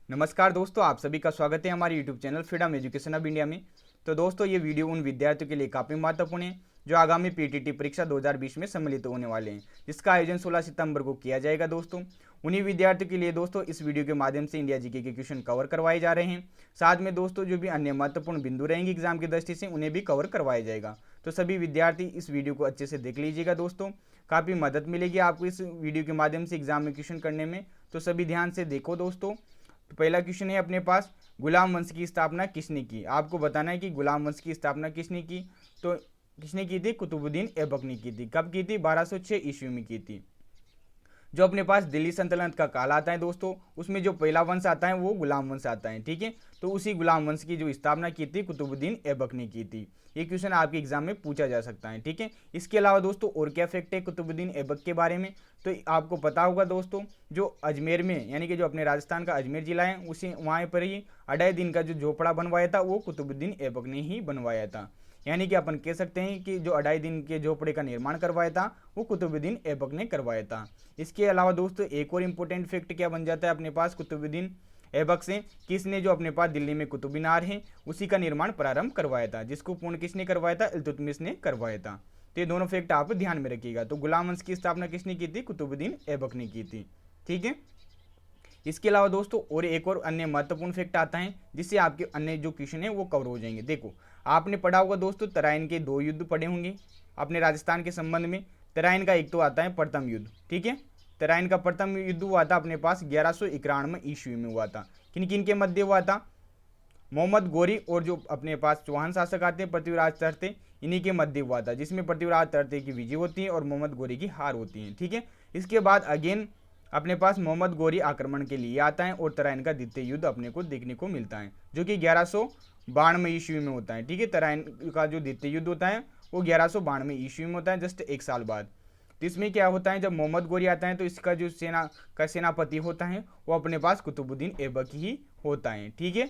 नमस्कार दोस्तों, आप सभी का स्वागत है हमारे YouTube channel freedom education of India में। तो दोस्तों, ये वीडियो उन विद्यार्थियों के लिए काफ़ी महत्वपूर्ण है जो आगामी पीटीटी परीक्षा 2020 में सम्मिलित होने वाले हैं, जिसका आयोजन 16 सितंबर को किया जाएगा। दोस्तों, उन्हीं विद्यार्थियों के लिए दोस्तों इस वीडियो के माध्यम से इंडिया जीके के क्वेश्चन कवर करवाए जा रहे हैं। साथ में दोस्तों जो भी अन्य महत्वपूर्ण बिंदु रहेंगे एग्जाम की दृष्टि से उन्हें भी कवर करवाया जाएगा। तो सभी विद्यार्थी इस वीडियो को अच्छे से देख लीजिएगा। दोस्तों, काफ़ी मदद मिलेगी आपको इस वीडियो के माध्यम से एग्जाम में क्वेश्चन करने में, तो सभी ध्यान से देखो। दोस्तों, तो पहला क्वेश्चन है अपने पास, गुलाम वंश की स्थापना किसने की। आपको बताना है कि गुलाम वंश की स्थापना किसने की। तो किसने की थी? कुतुबुद्दीन ऐबक ने की थी। कब की थी? 1206 ईस्वी में की थी। जो अपने पास दिल्ली सल्तनत का काल आता है दोस्तों, उसमें जो पहला वंश आता है वो गुलाम वंश आता है। ठीक है, तो उसी गुलाम वंश की जो स्थापना की थी कुतुबुद्दीन ऐबक ने की थी। ये क्वेश्चन आपके एग्जाम में पूछा जा सकता है। ठीक है, इसके अलावा दोस्तों और क्या फैक्ट है कुतुबुद्दीन ऐबक के बारे में, तो आपको पता होगा दोस्तों, जो अजमेर में यानी कि जो अपने राजस्थान का अजमेर जिला है उसी वहाँ पर ही 2.5 दिन का जो झोपड़ा बनवाया था वो कुतुबुद्दीन ऐबक ने ही बनवाया था। यानी कि अपन कह सकते हैं कि जो 2.5 दिन के झोपड़े का निर्माण करवाया था वो कुतुबुद्दीन ऐबक ने करवाया था। इसके अलावा दोस्तों एक और इम्पोर्टेंट फैक्ट क्या बन जाता है अपने पास कुतुबुद्दीन ऐबक से, किसने जो अपने पास दिल्ली में कुतुब मीनार है उसी का निर्माण प्रारंभ करवाया था, जिसको पूर्ण किसने करवाया था? इल्तुतमिश ने करवाया था। तो ये दोनों फैक्ट आप ध्यान में रखिएगा। तो गुलाम वंश की स्थापना किसने की थी? कुतुबुद्दीन ऐबक ने की थी। ठीक है, इसके अलावा दोस्तों और एक और अन्य महत्वपूर्ण फैक्ट आता है जिससे आपके अन्य जो क्वेश्चन है वो कवर हो जाएंगे। देखो, आपने पढ़ा होगा दोस्तों तराइन के 2 युद्ध पढ़े होंगे अपने राजस्थान के संबंध में। तराइन का एक तो आता है प्रथम युद्ध। ठीक है, तराइन का प्रथम युद्ध हुआ था अपने पास 1191 ईस्वी में हुआ था। किन किन के मध्य हुआ था? मोहम्मद गोरी और जो अपने पास चौहान शासक आते हैं पृथ्वीराज तरते, इन्हीं के मध्य हुआ था, जिसमें पृथ्वीराज तरते की विजय होती है और मोहम्मद गोरी की हार होती है। ठीक है, इसके बाद अगेन अपने पास मोहम्मद गोरी आक्रमण के लिए आता है और तराइन का द्वितीय युद्ध अपने को देखने को मिलता है जो कि 1192 ईस्वी में होता है। ठीक है, तराइन का जो द्वितीय युद्ध होता है वो 1192 ईस्वी में होता है, जस्ट 1 साल बाद। तो इसमें क्या होता है, जब मोहम्मद गोरी आता है तो इसका जो सेनापति होता है वो अपने पास कुतुबुद्दीन ऐबक ही होता है। ठीक है,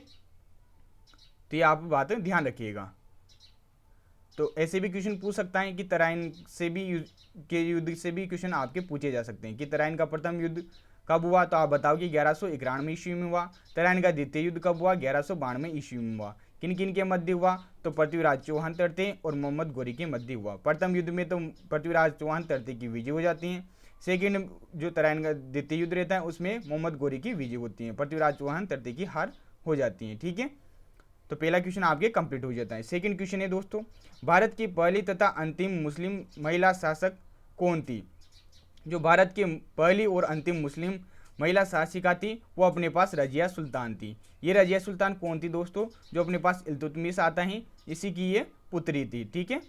तो ये आप बात ध्यान रखिएगा। तो ऐसे भी क्वेश्चन पूछ सकता है कि तराइन से भी के युद्ध से भी क्वेश्चन आपके पूछे जा सकते हैं कि तराइन का प्रथम युद्ध कब हुआ, तो आप बताओ कि 1191 ईस्वी में हुआ। तराइन का द्वितीय युद्ध कब हुआ? 1192 ईस्वी में हुआ। किन किन के मध्य हुआ? तो पृथ्वीराज चौहान तरते और मोहम्मद गोरी के मध्य हुआ। प्रथम युद्ध में तो पृथ्वीराज चौहान तरते की विजय हो जाती है। सेकेंड जो तराइन का द्वितीय युद्ध रहता है उसमें मोहम्मद गोरी की विजय होती है, पृथ्वीराज चौहान तरते की हार हो जाती है। ठीक है, तो पहला क्वेश्चन आपके कंप्लीट हो जाता है। सेकंड क्वेश्चन है दोस्तों, भारत की पहली तथा अंतिम मुस्लिम महिला शासक कौन थी? जो भारत की पहली और अंतिम मुस्लिम महिला शासिका थी वो अपने पास रजिया सुल्तान थी। ये रजिया सुल्तान कौन थी दोस्तों? जो अपने पास इल्तुतमिश आता है इसी की ये पुत्री थी। ठीक है,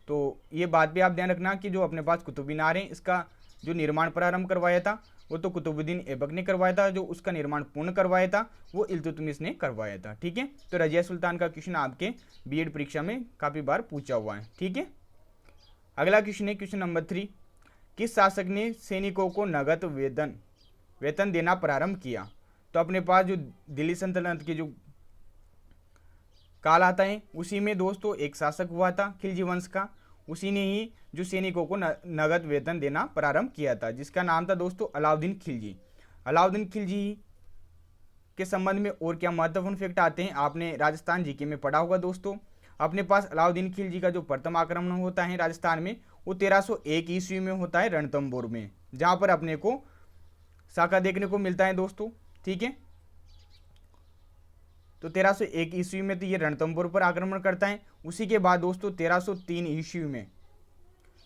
तो ये बात भी आप ध्यान रखना कि जो अपने पास कुतुब मीनार है इसका जो निर्माण प्रारंभ करवाया था वो तो कुतुबुद्दीन ऐबक ने करवाया था, जो उसका निर्माण पूर्ण करवाया था वो इल्तुतमिश ने करवाया था। ठीक है, तो रजिया सुल्तान का क्वेश्चन आपके बीएड परीक्षा में काफ़ी बार पूछा हुआ है। ठीक है, अगला क्वेश्चन है क्वेश्चन नंबर 3, किस शासक ने सैनिकों को नगद वेतन देना प्रारंभ किया? तो अपने पास जो दिल्ली सल्तनत के जो काल आता है उसी में दोस्तों एक शासक हुआ था खिलजी वंश का, उसी ने ही जो सैनिकों को नगद वेतन देना प्रारंभ किया था, जिसका नाम था दोस्तों अलाउद्दीन खिलजी। अलाउद्दीन खिलजी के संबंध में और क्या महत्वपूर्ण फैक्ट आते हैं आपने राजस्थान जीके में पढ़ा होगा दोस्तों। अपने पास अलाउद्दीन खिलजी का जो प्रथम आक्रमण होता है राजस्थान में वो 1301 ईस्वी में होता है रणथंभौर में, जहाँ पर अपने को साका देखने को मिलता है दोस्तों। ठीक है, तो 1301 ईस्वी में तो ये रणथंभौर पर आक्रमण करता है। उसी के बाद दोस्तों 1303 ईस्वी में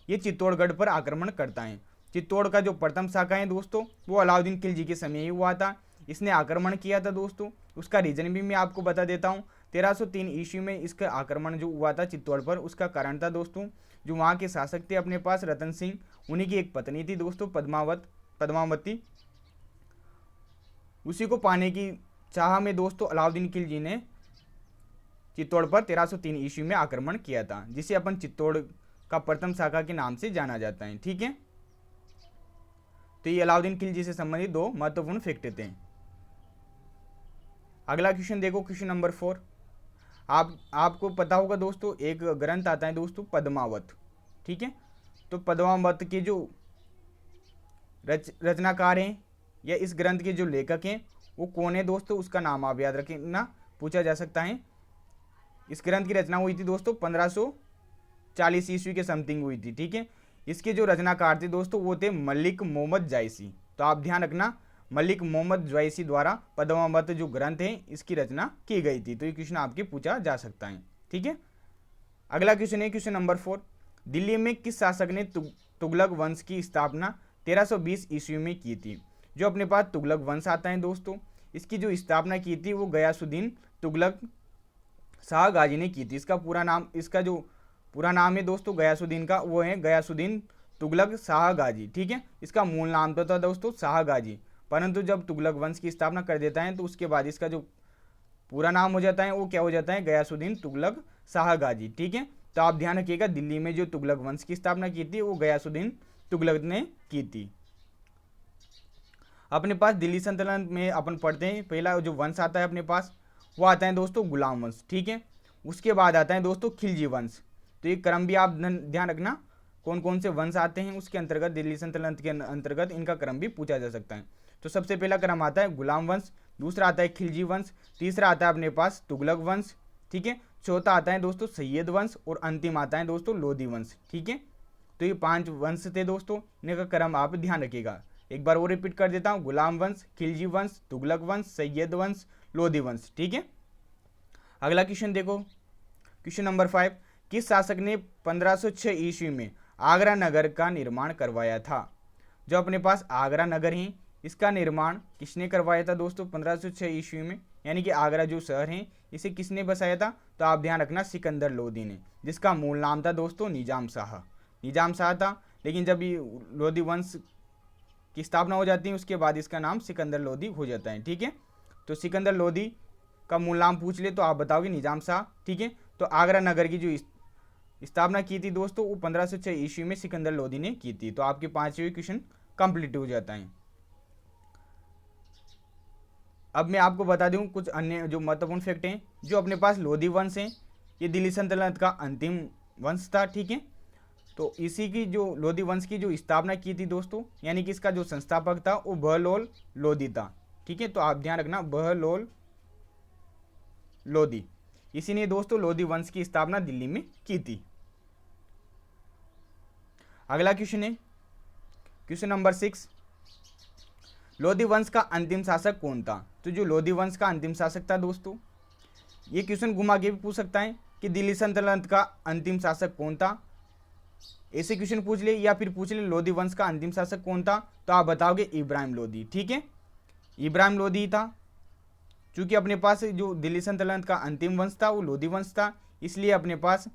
ये चित्तौड़गढ़ पर आक्रमण करता है। चित्तौड़ का जो प्रथम शाखा है दोस्तों वो अलाउद्दीन खिलजी के समय ही हुआ था, इसने आक्रमण किया था दोस्तों। उसका रीजन भी मैं आपको बता देता हूँ। 1303 ईस्वी में इसका आक्रमण जो हुआ था चित्तौड़ पर, उसका कारण था दोस्तों जो वहाँ के शासक थे अपने पास रतन सिंह, उन्हीं की एक पत्नी थी दोस्तों पद्मावती। उसी को पाने की चाह में दोस्तों अलाउद्दीन खिलजी ने चित्तौड़ पर 1303 ईस्वी में आक्रमण किया था, जिसे अपन चित्तौड़ का प्रथम शाखा के नाम से जाना जाता है। ठीक है, तो ये अलाउद्दीन खिलजी से संबंधित 2 महत्वपूर्ण फैक्ट थे। अगला क्वेश्चन देखो, क्वेश्चन नंबर 4, आपको पता होगा दोस्तों एक ग्रंथ आता है दोस्तों पद्मावत। ठीक है, तो पद्मावत के जो रचनाकार हैं या इस ग्रंथ के जो लेखक हैं वो कौन है दोस्तों, उसका नाम आप याद रखना, पूछा जा सकता है। इस ग्रंथ की रचना हुई थी दोस्तों 1540 ईस्वी के समथिंग हुई थी, ठीक है। इसके जो रचनाकार थे दोस्तों वो थे मलिक मोहम्मद जायसी। तो आप ध्यान रखना, मलिक मोहम्मद जायसी द्वारा पद्मावत जो ग्रंथ है इसकी रचना की गई थी। तो ये क्वेश्चन आपके पूछा जा सकता है, ठीक है। अगला क्वेश्चन है क्वेश्चन नंबर 4, दिल्ली में किस शासक ने तुगलक वंश की स्थापना 1320 ईस्वी में की थी। जो अपने पास तुगलक वंश आता है दोस्तों, इसकी जो स्थापना की थी वो गयासुद्दीन तुगलक शाह गाजी ने की थी। इसका जो पूरा नाम है दोस्तों गयासुद्दीन का, वो है गयासुद्दीन तुगलक शाह गाजी, ठीक है। इसका मूल नाम तो था दोस्तों शाह गाजी, परंतु जब तुगलक वंश की स्थापना कर देता है तो उसके बाद इसका जो पूरा नाम हो जाता है वो क्या हो जाता है, गयासुद्दीन तुगलक शाह गाजी, ठीक है। तो आप ध्यान रखिएगा, दिल्ली में जो तुगलक वंश की स्थापना की थी वो गयासुद्दीन तुगलक ने की थी। अपने पास दिल्ली सल्तनत में अपन पढ़ते हैं, पहला जो वंश आता है अपने पास वो आता है दोस्तों गुलाम वंश, ठीक है। उसके बाद आता है दोस्तों खिलजी वंश। तो ये क्रम भी आप ध्यान रखना, कौन कौन से वंश आते हैं उसके अंतर्गत, दिल्ली सल्तनत के अंतर्गत इनका क्रम भी पूछा जा सकता है। तो सबसे पहला क्रम आता है गुलाम वंश, दूसरा आता है खिलजी वंश, तीसरा आता है अपने पास तुगलक वंश, ठीक है। चौथा आता है दोस्तों सैयद वंश और अंतिम आता है दोस्तों लोधी वंश, ठीक है। तो ये 5 वंश थे दोस्तों, इनका क्रम आप ध्यान रखिएगा। एक बार वो रिपीट कर देता हूँ, गुलाम वंश, खिलजी वंश, तुगलक वंश, सैयद वंश, लोधी वंश, ठीक है। अगला क्वेश्चन देखो, क्वेश्चन नंबर 5, किस शासक ने 1506 ईस्वी में आगरा नगर का निर्माण करवाया था। जो अपने पास आगरा नगर है इसका निर्माण किसने करवाया था दोस्तों 1506 ईस्वी में, यानी कि आगरा जो शहर है इसे किसने बसाया था। तो आप ध्यान रखना सिकंदर लोधी ने, जिसका मूल नाम था दोस्तों निजाम शाह था। लेकिन जब ये लोधी वंश की स्थापना हो जाती है उसके बाद इसका नाम सिकंदर लोधी हो जाता है, ठीक है। तो सिकंदर लोधी का मूल नाम पूछ ले तो आप बताओगे निजाम शाह, ठीक है। तो आगरा नगर की जो स्थापना की थी दोस्तों वो 1506 ईस्वी में सिकंदर लोधी ने की थी। तो आपके 5वें क्वेश्चन कंप्लीट हो जाता है। अब मैं आपको बता दूं कुछ अन्य जो महत्वपूर्ण फैक्ट हैं। जो अपने पास लोधी वंश है ये दिल्ली सल्तनत का अंतिम वंश था, ठीक है। तो इसी की जो लोधी वंश की जो स्थापना की थी दोस्तों, यानी कि इसका जो संस्थापक था वो बहलोल लोधी था, ठीक है। तो आप ध्यान रखना बहलोल लोधी, इसी ने दोस्तों लोधी वंश की स्थापना दिल्ली में की थी। अगला क्वेश्चन है क्वेश्चन नंबर 6, लोधी वंश का अंतिम शासक कौन था। तो जो लोधी वंश का अंतिम शासक था दोस्तों, ये क्वेश्चन घुमा के भी पूछ सकता है कि दिल्ली सल्तनत का अंतिम शासक कौन था, ऐसे क्वेश्चन पूछ ले, या फिर पूछ ले लोधी वंश का अंतिम शासक कौन था। तो आप बताओगे इब्राहिम लोधी, ठीक है। इब्राहिम लोधी था, चूंकि अपने पास जो दिल्ली सल्तनत का अंतिम वंश था वो लोधी वंश था, इसलिए अपने पास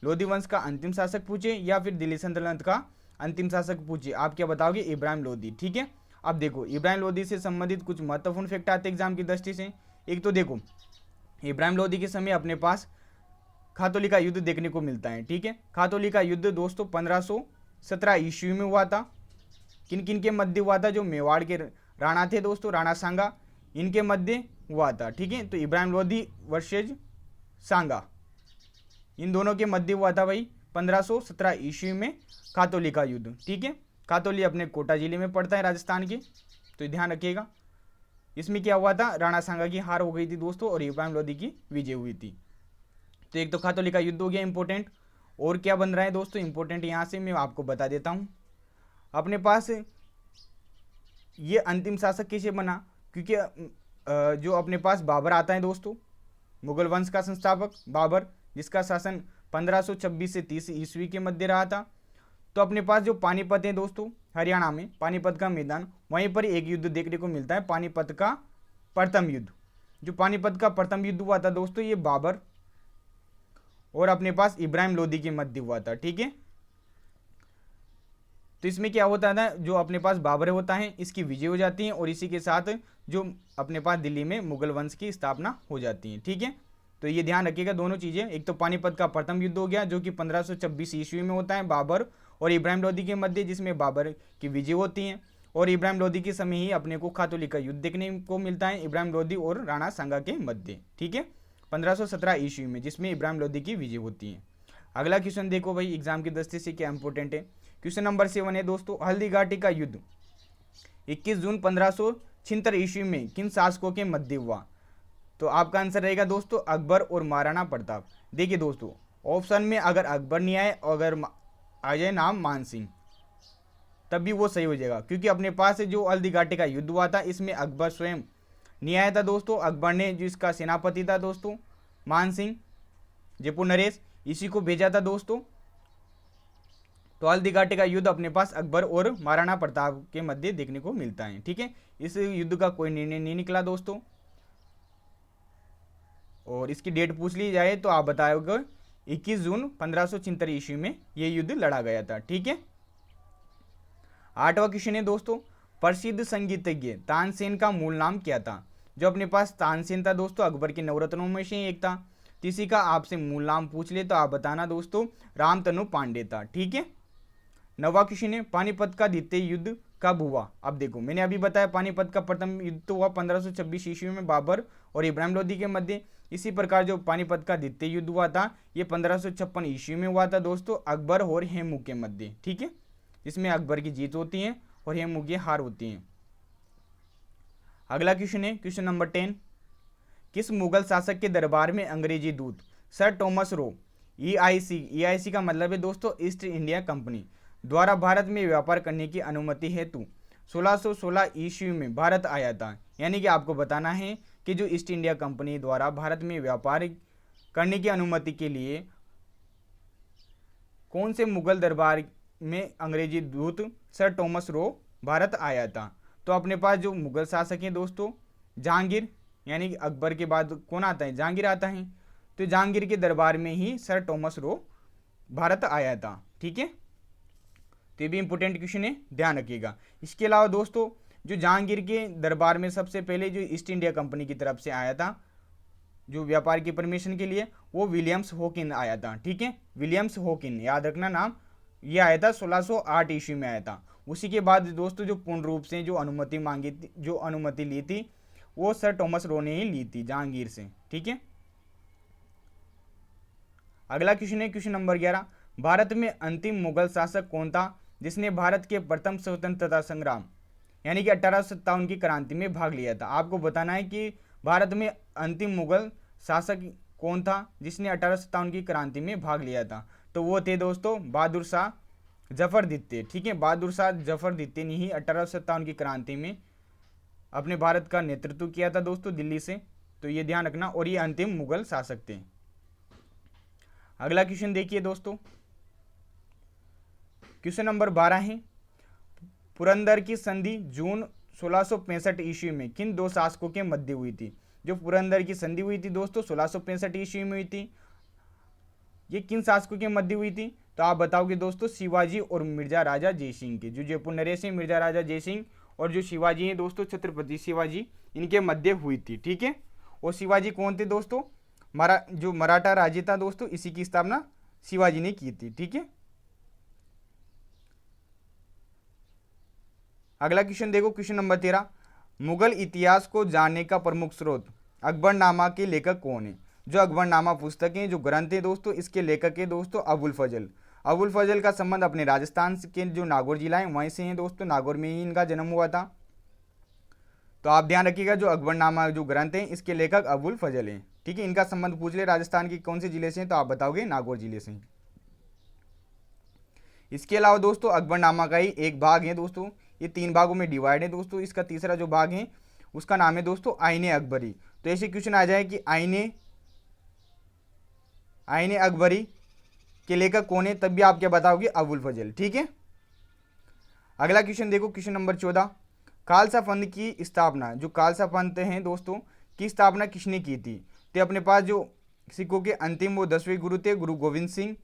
लोधी वंश का अंतिम शासक पूछे या फिर दिल्ली सल्तनत का अंतिम शासक पूछे, आप क्या बताओगे इब्राहिम लोधी, ठीक है। अब देखो इब्राहिम लोधी से संबंधित कुछ महत्वपूर्ण फैक्ट आते हैं एग्जाम की दृष्टि से। एक तो देखो इब्राहिम लोधी के समय अपने पास खातौली का युद्ध देखने को मिलता है, ठीक है। खातौली का युद्ध दोस्तों 1517 ईस्वी में हुआ था। किन किन के मध्य हुआ था, जो मेवाड़ के राणा थे दोस्तों, राणा सांगा, इनके मध्य हुआ था, ठीक है। तो इब्राहिम लोधी वर्सेज सांगा, इन दोनों के मध्य हुआ था भाई 1517 ईस्वी में खातौली का युद्ध, ठीक है। खातौली अपने कोटा जिले में पड़ता है राजस्थान के, तो ध्यान रखिएगा। इसमें क्या हुआ था, राणा सांगा की हार हो गई थी दोस्तों और इब्राहिम लोधी की विजय हुई थी। तो एक तो खातौली का युद्ध हो गया इंपॉर्टेंट, और क्या बन रहा है दोस्तों इंपॉर्टेंट, यहाँ से मैं आपको बता देता हूँ। अपने पास ये अंतिम शासक कैसे बना, क्योंकि जो अपने पास बाबर आता है दोस्तों, मुगल वंश का संस्थापक बाबर, जिसका शासन 1526 से 30 ईस्वी के मध्य रहा था। तो अपने पास जो पानीपत है दोस्तों, हरियाणा में पानीपत का मैदान, वहीं पर एक युद्ध देखने को मिलता है, पानीपत का प्रथम युद्ध। जो पानीपत का प्रथम युद्ध हुआ था दोस्तों, ये बाबर और अपने पास इब्राहिम लोधी के मध्य हुआ था, ठीक है। तो इसमें क्या होता था, जो अपने पास बाबर होता है इसकी विजय हो जाती है और इसी के साथ जो अपने पास दिल्ली में मुगल वंश की स्थापना हो जाती है, ठीक है। तो ये ध्यान रखिएगा दोनों चीज़ें, एक तो पानीपत का प्रथम युद्ध हो गया जो कि 1526 ईस्वी में होता है बाबर और इब्राहिम लोधी के मध्य, जिसमें बाबर की विजय होती है, और इब्राहिम लोधी के समय ही अपने को खातौली का युद्ध देखने को मिलता है इब्राहिम लोधी और राणा सांगा के मध्य, ठीक है, 1517 ईस्वी में, जिसमें इब्राहिम लोधी की विजय होती है। अगला क्वेश्चन देखो भाई एग्जाम की दृष्टि से क्या इंपॉर्टेंट है। क्वेश्चन नंबर 7 है दोस्तों, हल्दी घाटी का युद्ध 21 जून छिहत्तर ईस्वी में किन शासकों के मध्य हुआ? तो आपका आंसर रहेगा दोस्तों अकबर और महाराणा प्रताप। देखिए दोस्तों, ऑप्शन में अगर अकबर नहीं आए, अगर आ जाए नाम मान सिंह, तब भी वो सही हो जाएगा, क्योंकि अपने पास जो हल्दी घाटी का युद्ध हुआ था इसमें अकबर स्वयं नहीं आया था दोस्तों। अकबर ने जो इसका सेनापति था दोस्तों मान सिंह जयपुर नरेश, इसी को भेजा था दोस्तों। तो हल्दी घाटी का युद्ध अपने पास अकबर और महाराणा प्रताप के मध्य देखने को मिलता है। ठीक है, इस युद्ध का कोई निर्णय नहीं निकला दोस्तों, और इसकी डेट पूछ ली जाए तो आप बताओगे 21 जून 1576 ईस्वी में यह युद्ध लड़ा गया था। ठीक है, 8वां क्वेश्चन है दोस्तों, प्रसिद्ध संगीतज्ञ तानसेन का मूल नाम क्या था? जो अपने पास तानसेन था दोस्तों अकबर के नवरत्नों में से एक था। किसी का आपसे मूल नाम पूछ ले तो आप बताना दोस्तों रामतनु पांडे था। ठीक है, 9वां क्वेश्चन है, पानीपत का द्वितीय युद्ध कब हुआ? अब देखो, मैंने अभी बताया पानीपत का प्रथम युद्ध तो हुआ 1526 ईस्वी में बाबर और इब्राहिम लोदी के मध्य। इसी प्रकार जो पानीपत का द्वितीय युद्ध हुआ था ये 1556 ईस्वी में हुआ था दोस्तों अकबर और हेमू के मध्य। ठीक है, जिसमें अकबर की जीत होती है और हेमू की हार होती है। अगला क्वेश्चन है क्वेश्चन नंबर 10, किस मुगल शासक के दरबार में अंग्रेजी दूत सर टॉमस रो EIC का मतलब है दोस्तों ईस्ट इंडिया कंपनी द्वारा भारत में व्यापार करने की अनुमति हेतु 1616 ईस्वी में भारत आया था? यानी कि आपको बताना है कि जो ईस्ट इंडिया कंपनी द्वारा भारत में व्यापार करने की अनुमति के लिए कौन से मुगल दरबार में अंग्रेजी दूत सर टॉमस रो भारत आया था? तो अपने पास जो मुगल शासक हैं दोस्तों जहांगीर, यानी कि अकबर के बाद कौन आता है? जहांगीर आता है। तो जहांगीर के दरबार में ही सर टॉमस रो भारत आया था। ठीक है, तो ये भी इंपॉर्टेंट क्वेश्चन है, ध्यान रखिएगा। इसके अलावा दोस्तों जो जहांगीर के दरबार में सबसे पहले जो ईस्ट इंडिया कंपनी की तरफ से आया था जो व्यापार की परमिशन के लिए, वो विलियम्स हॉकिन आया था। ठीक है, विलियम्स हॉकिन, याद रखना नाम, ये आया था 1608 ईस्वी में आया था। उसी के बाद दोस्तों जो पूर्ण रूप से जो अनुमति मांगी थी, जो अनुमति ली थी, वो सर टॉमस रो ने ही ली थी जहांगीर से। ठीक है, अगला क्वेश्चन है क्वेश्चन नंबर 11, भारत में अंतिम मुगल शासक कौन था जिसने भारत के प्रथम स्वतंत्रता संग्राम यानी कि 1857 की क्रांति में भाग लिया था? आपको बताना है कि भारत में अंतिम मुगल शासक कौन था जिसने 1857 की क्रांति में भाग लिया था? तो वो थे दोस्तों बहादुर शाह जफर द्वितीय। ठीक है, बहादुर शाह जफर द्वितीय ने ही 1857 की क्रांति में अपने भारत का नेतृत्व किया था दोस्तों दिल्ली से। तो ये ध्यान रखना, और ये अंतिम मुगल शासक थे। अगला क्वेश्चन देखिए दोस्तों, क्वेश्चन नंबर 12 है, पुरंदर की संधि जून 1665 ईस्वी में किन दो शासकों के मध्य हुई थी? जो पुरंदर की संधि हुई थी दोस्तों 1665 ईस्वी में हुई थी, ये किन शासकों के मध्य हुई थी? तो आप बताओगे दोस्तों शिवाजी और मिर्जा राजा जयसिंह के। जो जयपुर नरेश है मिर्जा राजा जयसिंह, और जो शिवाजी हैं दोस्तों छत्रपति शिवाजी, इनके मध्य हुई थी। ठीक है, और शिवाजी कौन थे दोस्तों? जो मराठा राज्य था दोस्तों, इसी की स्थापना शिवाजी ने की थी। ठीक है, अगला क्वेश्चन देखो क्वेश्चन नंबर 13, मुगल इतिहास को जानने का प्रमुख स्रोत अकबरनामा के लेखक कौन है? जो अकबरनामा पुस्तक है, जो ग्रंथ है दोस्तों, इसके लेखक है दोस्तों अबुल फजल। अबुल फजल का संबंध अपने राजस्थान के जो नागौर जिला है वहीं से है दोस्तों, नागौर में ही इनका जन्म हुआ था। तो आप ध्यान रखिएगा, जो अकबरनामा जो ग्रंथ है इसके लेखक अबुल फजल हैं। ठीक है, इनका संबंध पूछ ले राजस्थान के कौन से जिले से, तो आप बताओगे नागौर जिले से। इसके अलावा दोस्तों अकबरनामा का ही एक भाग है दोस्तों, ये 3 भागों में डिवाइड है दोस्तों। इसका तीसरा जो भाग है उसका नाम है दोस्तों आईने अकबरी। तो ऐसे क्वेश्चन आ जाए कि आईने अकबरी के लेखक कौन है, तब भी आप क्या बताओगे? अबुल फजल। ठीक है, अगला क्वेश्चन देखो क्वेश्चन नंबर 14, खालसा पंथ की स्थापना, जो खालसा पंथ हैं दोस्तों, की स्थापना किसने की थी? तो अपने पास जो सिखों के अंतिम वो 10वें गुरु थे गुरु गोविंद सिंह,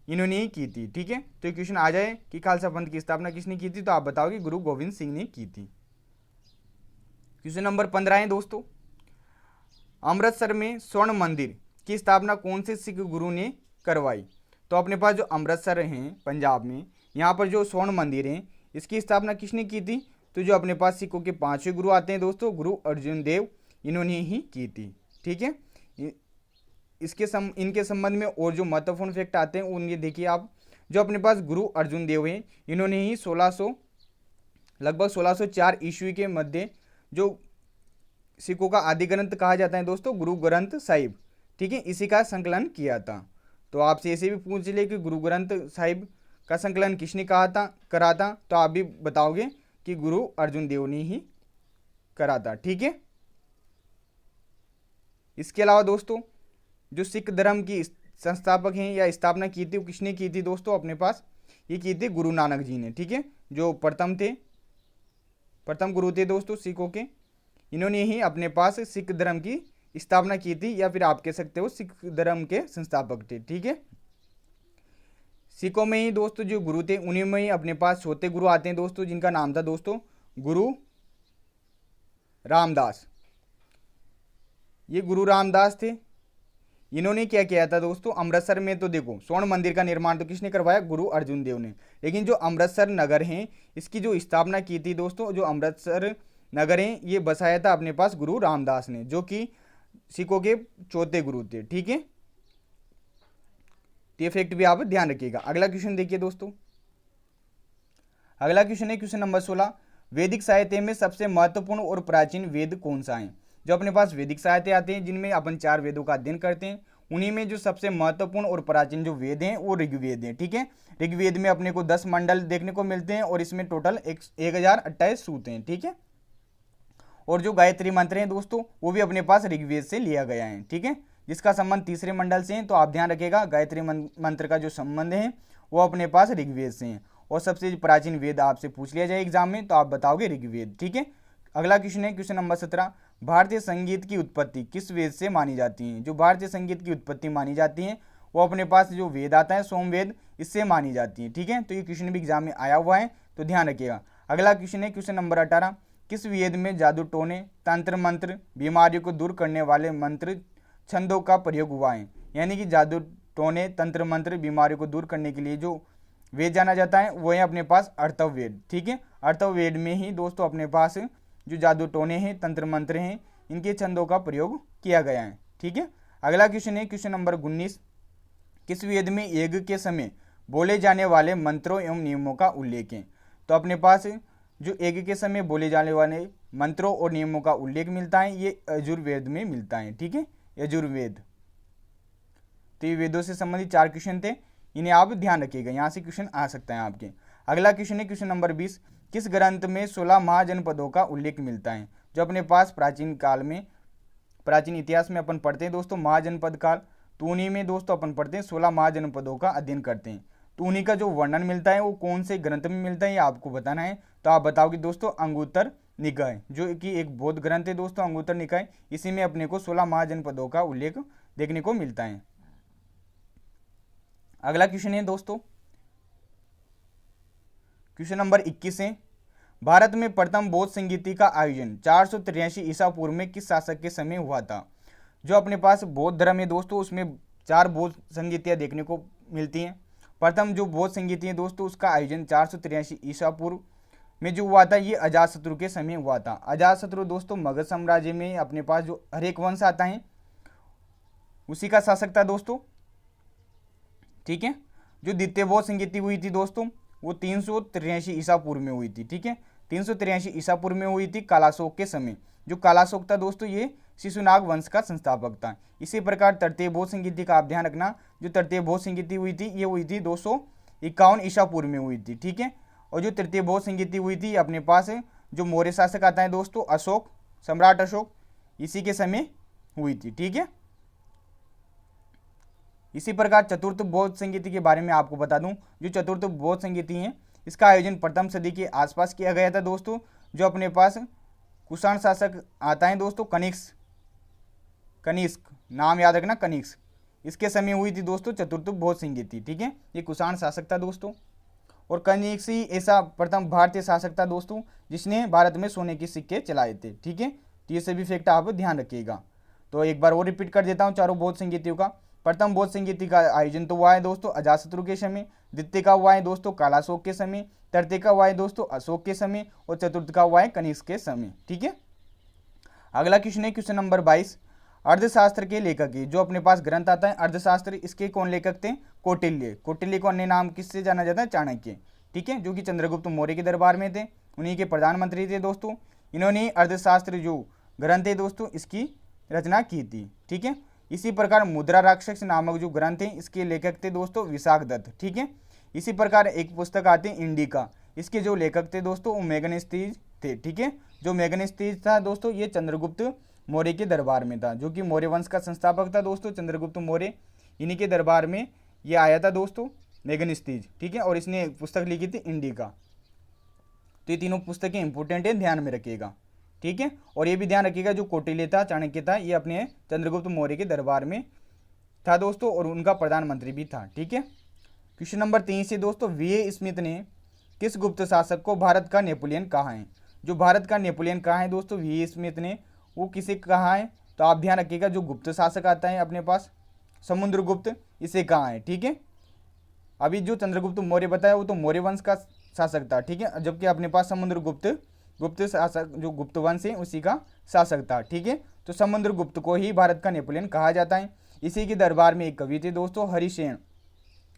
इन्होंने ही की थी। ठीक है, तो ये क्वेश्चन आ जाए कि खालसा पंथ की स्थापना किसने की थी, तो आप बताओगे गुरु गोविंद सिंह ने की थी। क्वेश्चन नंबर 15 है दोस्तों, अमृतसर में स्वर्ण मंदिर की स्थापना कौन से सिख गुरु ने करवाई? तो अपने पास जो अमृतसर हैं पंजाब में, यहाँ पर जो स्वर्ण मंदिर हैं इसकी स्थापना किसने की थी? तो जो अपने पास सिखों के 5वें गुरु आते हैं दोस्तों गुरु अर्जुन देव, इन्होंने ही की थी। ठीक है, इनके संबंध में और जो महत्वपूर्ण फैक्ट आते हैं उनके देखिए आप। जो अपने पास गुरु अर्जुन देव हैं, इन्होंने ही लगभग 1604 ईस्वी के मध्य जो सिखों का आदि ग्रंथ कहा जाता है दोस्तों गुरु ग्रंथ साहिब, ठीक है, इसी का संकलन किया था। तो आपसे ऐसे भी पूछ ले कि गुरु ग्रंथ साहिब का संकलन किसने करा था, तो आप भी बताओगे कि गुरु अर्जुन देव ने ही करा था, ठीक है। इसके अलावा दोस्तों जो सिख धर्म की संस्थापक हैं या स्थापना की थी वो किसने की थी दोस्तों, अपने पास ये की थी गुरु नानक जी ने, ठीक है, जो प्रथम गुरु थे दोस्तों सिखों के, इन्होंने ही अपने पास सिख धर्म की स्थापना की थी, या फिर आप कह सकते हो सिख धर्म के संस्थापक थे, ठीक है। सिखों में ही दोस्तों जो गुरु थे उन्हीं में ही अपने पास छोटे गुरु आते हैं दोस्तों, जिनका नाम था दोस्तों गुरु रामदास। ये गुरु रामदास थे। इन्होंने क्या किया था दोस्तों, अमृतसर में तो देखो स्वर्ण मंदिर का निर्माण तो किसने करवाया, गुरु अर्जुन देव ने, लेकिन जो अमृतसर नगर है इसकी जो स्थापना की थी दोस्तों, जो अमृतसर नगर है ये बसाया था अपने पास गुरु रामदास ने, जो कि सिखों के चौथे गुरु थे, ठीक है। ये फैक्ट भी आप ध्यान रखिएगा। अगला क्वेश्चन देखिए दोस्तों, अगला क्वेश्चन है क्वेश्चन नंबर 16, वैदिक साहित्य में सबसे महत्वपूर्ण और प्राचीन वेद कौन सा है। जो अपने पास वैदिक साहित्य आते हैं जिनमें अपन 4 वेदों का अध्ययन करते हैं, उन्हीं में जो सबसे महत्वपूर्ण और प्राचीन जो वेद हैं वो ऋग्वेद हैं, ठीक है। ऋग्वेद में अपने को 10 मंडल देखने को मिलते हैं और इसमें टोटल 1028 सूक्त हैं, ठीक है। और जो गायत्री मंत्र हैं दोस्तों वो भी अपने पास ऋग्वेद से लिया गया है, ठीक है, जिसका संबंध तीसरे मंडल से है। तो आप ध्यान रखिएगा गायत्री मंत्र का जो संबंध है वो अपने पास ऋग्वेद से है। और सबसे प्राचीन वेद आपसे पूछ लिया जाए एग्जाम में तो आप बताओगे ऋग्वेद, ठीक है। अगला क्वेश्चन है क्वेश्चन नंबर 17, भारतीय संगीत की उत्पत्ति किस वेद से मानी जाती है। जो भारतीय संगीत की उत्पत्ति मानी जाती है वो अपने पास जो वेद आता है सोमवेद, इससे मानी जाती है, ठीक है। तो ये क्वेश्चन भी एग्जाम में आया हुआ है तो ध्यान रखिएगा। अगला क्वेश्चन है क्वेश्चन नंबर 18, किस वेद में जादू टोने, तंत्र मंत्र, बीमारियों को दूर करने वाले मंत्र, छंदों का प्रयोग हुआ है। यानी कि जादू टोने, तंत्र मंत्र, बीमारियों को दूर करने के लिए जो वेद जाना जाता है वो है अपने पास अर्थववेद, ठीक है। अर्थववेद में ही दोस्तों अपने पास जो जादू टोने हैं, तंत्र मंत्र हैं, इनके छंदों का प्रयोग किया गया है, ठीक है। अगला क्वेश्चन है क्वेश्चन नंबर 19, किस वेद में यज्ञ के समय बोले जाने वाले मंत्रों एवं नियमों का उल्लेख है। तो अपने पास जो यज्ञ के समय बोले जाने वाले मंत्रों और नियमों का उल्लेख मिलता है ये यजुर्वेद में मिलता है, ठीक है, यजुर्वेद। तो ये वेदों से संबंधित 4 क्वेश्चन थे, इन्हें आप ध्यान रखिएगा, यहाँ से क्वेश्चन आ सकता है आपके। अगला क्वेश्चन है क्वेश्चन नंबर 20, किस ग्रंथ में 16 महाजनपदों का उल्लेख मिलता है। जो अपने पास प्राचीन काल में, प्राचीन इतिहास में अपन पढ़ते हैं दोस्तों महाजनपद काल, तो उन्हीं में दोस्तों अपन पढ़ते हैं 16 महाजनपदों का अध्ययन करते हैं। तो उन्हीं का जो वर्णन मिलता है वो कौन से ग्रंथ में मिलता है ये आपको बताना है। तो आप बताओगे दोस्तों अंगुत्तर निकाय, जो कि एक बौद्ध ग्रंथ है दोस्तों अंगुत्तर निकाय, इसी में अपने को 16 महाजनपदों का उल्लेख देखने को मिलता है। अगला क्वेश्चन है दोस्तों क्वेश्चन नंबर 21 है, भारत में प्रथम बौद्ध संगीति का आयोजन 483 ईसा पूर्व में किस शासक के समय हुआ था। जो अपने पास बौद्ध धर्म है दोस्तों उसमें 4 बौद्ध संगीतियाँ देखने को मिलती हैं। प्रथम जो बौद्ध संगीति है दोस्तों उसका आयोजन 483 ईसा पूर्व में जो हुआ था ये अजातशत्रु के समय हुआ था। अजातशत्रु दोस्तों मगध साम्राज्य में अपने पास जो हरेक वंश आता है उसी का शासक था दोस्तों, ठीक है। जो द्वितीय बौद्ध संगीति हुई थी दोस्तों वो 383 ईसा पूर्व में हुई थी, ठीक है, 383 ईसा पूर्व में हुई थी कालाशोक के समय। जो कालाशोक था दोस्तों ये शिशुनाग वंश का संस्थापक था। इसी प्रकार तृतीय बौद्ध संगीति का आप ध्यान रखना, जो तृतीय बौद्ध संगीति हुई थी ये हुई थी 251 ईसा पूर्व में हुई थी, ठीक है। और जो तृतीय बौद्ध संगीति हुई थी अपने पास जो मौर्य शासक आता है दोस्तों अशोक, सम्राट अशोक, इसी के समय हुई थी, ठीक है। इसी प्रकार चतुर्थ बौद्ध संगीति के बारे में आपको बता दूं, जो चतुर्थ बौद्ध संगीति है इसका आयोजन प्रथम सदी के आसपास किया गया था दोस्तों। जो अपने पास कुषाण शासक आता है दोस्तों कनिष्क, नाम याद रखना कनिष्क, इसके समय हुई थी दोस्तों चतुर्थ बौद्ध संगीति, ठीक है। ये कुषाण शासक था दोस्तों। और कनिष्क ही ऐसा प्रथम भारतीय शासक था दोस्तों जिसने भारत में सोने के सिक्के चलाए थे, ठीक है। तो ये सभी फैक्ट आप ध्यान रखिएगा। तो एक बार और रिपीट कर देता हूँ चारों बौद्ध संगीतियों का। प्रथम बौद्ध संगीति का आयोजन तो हुआ है दोस्तों अजातशत्रु के समय, द्वितीय का हुआ है दोस्तों कालाशोक के समय, तृतीय का हुआ है दोस्तों अशोक के समय और चतुर्थ का हुआ है कनिष्क के समय, ठीक है। अगला क्वेश्चन है क्वेश्चन नंबर 22, अर्थशास्त्र के लेखक है। जो अपने पास ग्रंथ आता है अर्थशास्त्र, इसके कौन लेखक थे, कौटिल्य। कौटिल्य को अन्य नाम किससे जाना जाता है, चाणक्य, ठीक है, जो कि चंद्रगुप्त मौर्य के दरबार में थे, उन्हीं के प्रधानमंत्री थे दोस्तों। इन्होंने अर्थशास्त्र जो ग्रंथ है दोस्तों इसकी रचना की थी। ठीक है, इसी प्रकार मुद्रा राक्षस नामक जो ग्रंथ है इसके लेखक थे दोस्तों विशाख दत्त। ठीक है, इसी प्रकार एक पुस्तक आती है इंडिका, इसके जो लेखक थे दोस्तों वो मेगनेस्तीज थे। ठीक है, जो मेगनेस्तीज था दोस्तों ये चंद्रगुप्त मौर्य के दरबार में था, जो कि मौर्य वंश का संस्थापक था दोस्तों चंद्रगुप्त मौर्य, इन्हीं के दरबार में ये आया था दोस्तों मेगनेस्तीज। ठीक है, और इसने एक पुस्तक लिखी थी इंडिका। तो ये तीनों पुस्तकें इंपॉर्टेंट है, ध्यान में रखिएगा। ठीक है, और ये भी ध्यान रखिएगा जो कौटिल्य था, चाणक्य था, ये अपने चंद्रगुप्त मौर्य के दरबार में था दोस्तों, और उनका प्रधानमंत्री भी था। ठीक है, क्वेश्चन नंबर 3 से दोस्तों, वीए स्मिथ ने किस गुप्त शासक को भारत का नेपोलियन कहा है? जो भारत का नेपोलियन कहा है दोस्तों वीए स्मिथ ने, वो किसे कहा है? तो आप ध्यान रखिएगा जो गुप्त शासक आता है अपने पास समुद्रगुप्त, इसे कहा है। ठीक है, अभी जो चंद्रगुप्त मौर्य बताया वो तो मौर्य वंश का शासक था। ठीक है, जबकि अपने पास समुद्रगुप्त गुप्त शासक जो गुप्त वंश है उसी का शासक था। ठीक है, तो समुद्रगुप्त को ही भारत का नेपोलियन कहा जाता है। इसी के दरबार में एक कवि थे दोस्तों हरिसेन,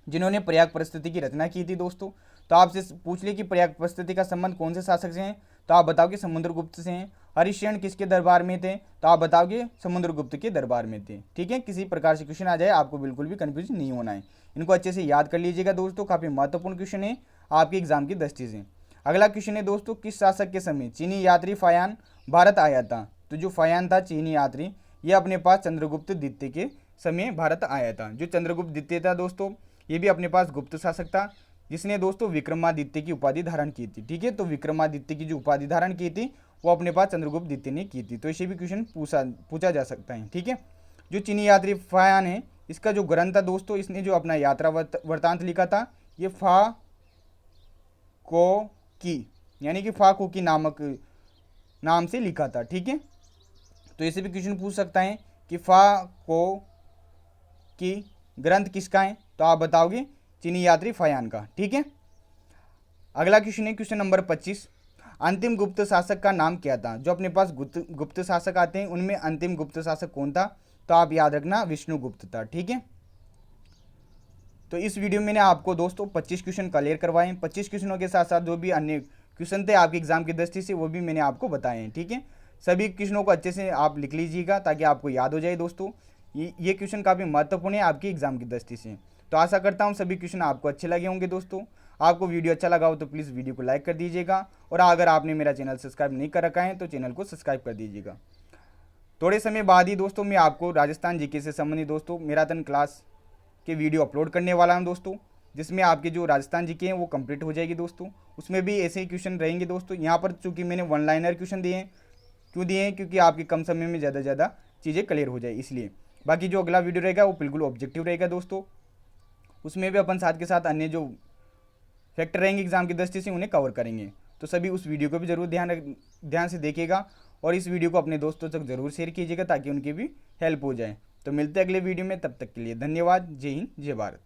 जिन्होंने प्रयाग परिस्थिति की रचना की थी दोस्तों। तो आपसे पूछ ले कि प्रयाग परिस्थिति का संबंध कौन से शासक से हैं, तो आप बताओगे समुद्रगुप्त से हैं। हरिसेन किसके दरबार में थे, तो आप बताओगे समुद्रगुप्त के दरबार में थे। ठीक है, किसी प्रकार से क्वेश्चन आ जाए आपको बिल्कुल भी कंफ्यूज नहीं होना है, इनको अच्छे से याद कर लीजिएगा दोस्तों, काफ़ी महत्वपूर्ण क्वेश्चन है आपके एग्जाम की दृष्टि से। अगला क्वेश्चन है दोस्तों, किस शासक के समय चीनी यात्री फायान भारत आया था? तो जो फायान था चीनी यात्री, ये अपने पास चंद्रगुप्त द्वितीय के समय भारत आया था। जो चंद्रगुप्त द्वितीय था दोस्तों ये भी अपने पास गुप्त शासक था, जिसने दोस्तों विक्रमादित्य की उपाधि धारण की थी। ठीक है, तो विक्रमादित्य की जो उपाधि धारण की थी वो अपने पास चंद्रगुप्त द्वितीय ने की थी। तो इसे भी क्वेश्चन पूछा जा सकता है। ठीक है, जो चीनी यात्री फायान है इसका जो ग्रंथ था दोस्तों, इसने जो अपना यात्रा वृतांत लिखा था ये फा को की यानी कि फा को की नामक नाम से लिखा था। ठीक है, तो इसे भी क्वेश्चन पूछ सकता है कि फा को की ग्रंथ किसका है, तो आप बताओगे चीनी यात्री फायान का। ठीक है, अगला क्वेश्चन है क्वेश्चन नंबर 25, अंतिम गुप्त शासक का नाम क्या था? जो अपने पास गुप्त शासक आते हैं उनमें अंतिम गुप्त शासक कौन था, तो आप याद रखना विष्णुगुप्त था। ठीक है, तो इस वीडियो में मैंने आपको दोस्तों 25 क्वेश्चन क्लियर करवाए हैं। 25 क्वेश्चनों के साथ साथ जो भी अन्य क्वेश्चन थे आपके एग्जाम की दृष्टि से वो भी मैंने आपको बताए हैं। ठीक है, सभी क्वेश्चनों को अच्छे से आप लिख लीजिएगा ताकि आपको याद हो जाए दोस्तों। ये क्वेश्चन काफ़ी महत्वपूर्ण है आपकी एग्जाम की दृष्टि से। तो आशा करता हूँ सभी क्वेश्चन आपको अच्छे लगे होंगे दोस्तों। आपको वीडियो अच्छा लगा हो तो प्लीज़ वीडियो को लाइक कर दीजिएगा, और अगर आपने मेरा चैनल सब्सक्राइब नहीं कर रखा है तो चैनल को सब्सक्राइब कर दीजिएगा। थोड़े समय बाद ही दोस्तों मैं आपको राजस्थान जीके से संबंधित दोस्तों मैराथन क्लास के वीडियो अपलोड करने वाला हूं दोस्तों, जिसमें आपके जो राजस्थान जीके हैं वो कंप्लीट हो जाएगी दोस्तों। उसमें भी ऐसे ही क्वेश्चन रहेंगे दोस्तों। यहाँ पर चूँकि मैंने वन लाइनर क्वेश्चन दिए हैं, क्यों दिए हैं, क्योंकि आपके कम समय में ज़्यादा से ज़्यादा चीज़ें क्लियर हो जाए इसलिए। बाकी जो अगला वीडियो रहेगा वो बिल्कुल ऑब्जेक्टिव रहेगा दोस्तों, उसमें भी अपन साथ के साथ अन्य जो फैक्टर रहेंगे एग्जाम की दृष्टि से उन्हें कवर करेंगे। तो सभी उस वीडियो को भी जरूर ध्यान से देखिएगा, और इस वीडियो को अपने दोस्तों तक जरूर शेयर कीजिएगा ताकि उनकी भी हेल्प हो जाए। तो मिलते हैं अगले वीडियो में, तब तक के लिए धन्यवाद। जय हिंद, जय भारत।